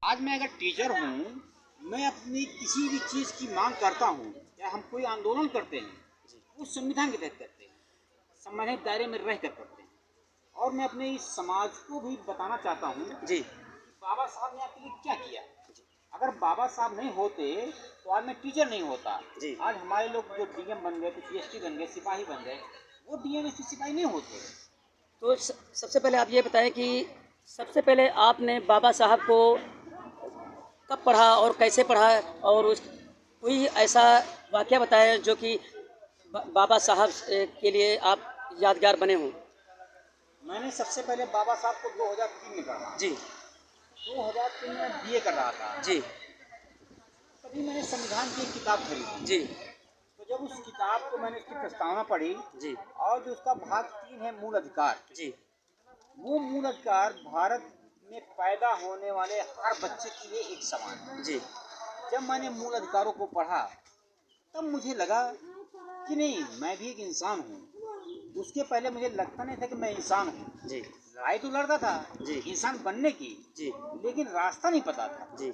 आज मैं अगर टीचर हूँ, मैं अपनी किसी भी चीज़ की मांग करता हूँ या हम कोई आंदोलन करते हैं, वो संविधान के तहत करते हैं, संवैधानिक दायरे में रह कर करते हैं। और मैं अपने इस समाज को भी बताना चाहता हूँ जी। कि बाबा साहब ने आपके लिए क्या किया। अगर बाबा साहब नहीं होते तो आज मैं टीचर नहीं होता। जी। आज हमारे लोग जो डीएम बन गए, कुछ एसटी बन गए, सिपाही बन गए, वो डीएम एसटी सिपाही नहीं होते। तो सबसे पहले आप ये बताएं कि सबसे पहले आपने बाबा साहब को कब पढ़ा और कैसे पढ़ा, और उस कोई ऐसा वाक़या बताएं जो कि बाबा साहब के लिए आप यादगार बने हों। मैंने सबसे पहले बाबा साहब को 2003 में पढ़ा। जी। 2003 में बीए कर रहा था। जी। तभी मैंने संविधान की एक किताब खरीदी। जी। तो जब उस किताब को मैंने उसकी प्रस्तावना पढ़ी जी। और जो उसका भाग 3 है मूल अधिकार, जी। वो मूल अधिकार भारत में पैदा होने वाले हर बच्चे के लिए एक समान है। जी। जब मैंने मूल अधिकारों को पढ़ा तब मुझे लगा कि नहीं, मैं भी एक इंसान हूँ। उसके पहले मुझे लगता नहीं था कि मैं इंसान हूँ। जी। लड़ाई तो लड़ता था जी। इंसान बनने की, जी। लेकिन रास्ता नहीं पता था। जी।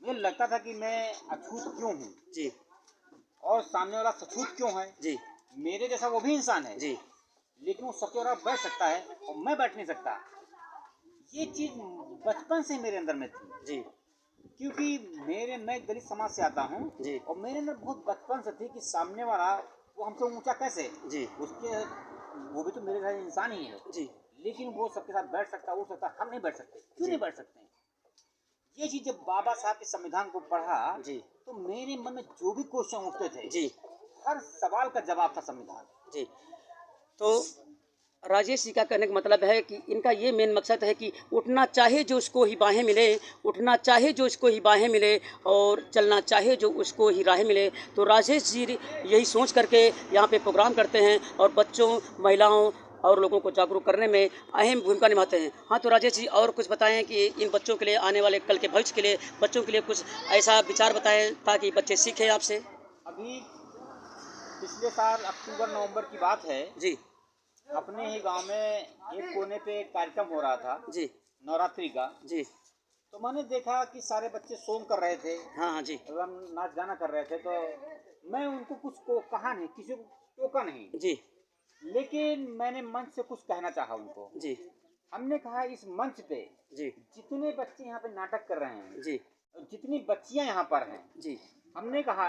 मुझे लगता था कि मैं अछूत क्यों हूँ जी। और सामने वाला सछूत क्यों है। जी। मेरे जैसा वो भी इंसान है, जी। लेकिन वो सबके बराबर बैठ सकता है और मैं बैठ नहीं सकता। ये चीज़ बचपन से मेरे अंदर में थी, जी। क्योंकि मैं दलित समाज से आता हूँ जी। और मेरे अंदर बहुत बचपन से थी कि सामने वाला वो हमसे ऊंचा कैसे, जी। उसके वो भी तो मेरे साथ इंसान ही है, जी। लेकिन वो सबके साथ बैठ सकता, उठ सकता, हम नहीं बैठ सकते। क्यों जी। नहीं बैठ सकते? ये चीज़ जब बाबा साहब के संविधान को पढ़ा जी। तो मेरे मन में जो भी क्वेश्चन उठते थे, जी। हर सवाल का जवाब था संविधान। जी। तो राजेश जी का कहने का मतलब है कि इनका ये मेन मकसद है कि उठना चाहे जो उसको ही बाहें मिले, उठना चाहे जो उसको ही बाहें मिले, और चलना चाहे जो उसको ही राहें मिले। तो राजेश जी यही सोच करके यहाँ पे प्रोग्राम करते हैं और बच्चों, महिलाओं और लोगों को जागरूक करने में अहम भूमिका निभाते हैं। हाँ, तो राजेश जी और कुछ बताएं कि इन बच्चों के लिए, आने वाले कल के भविष्य के लिए बच्चों के लिए कुछ ऐसा विचार बताएं ताकि बच्चे सीखें आपसे। अभी पिछले साल अक्टूबर नवंबर की बात है, जी। अपने ही गांव में एक कोने पे एक कार्यक्रम हो रहा था जी। नवरात्रि का। जी। तो मैंने देखा कि सारे बच्चे सोंग कर रहे थे, हाँ हाँ। जी। एवं नाच गाना कर रहे थे। तो मैं उनको कुछ को कहा नहीं, किसी को टोका नहीं, जी। लेकिन मैंने मंच से कुछ कहना चाहा उनको। जी। हमने कहा इस मंच पे जी। जितने बच्चे यहाँ पे नाटक कर रहे हैं, जी। जितनी बच्चियां यहाँ पर हैं, जी। हमने कहा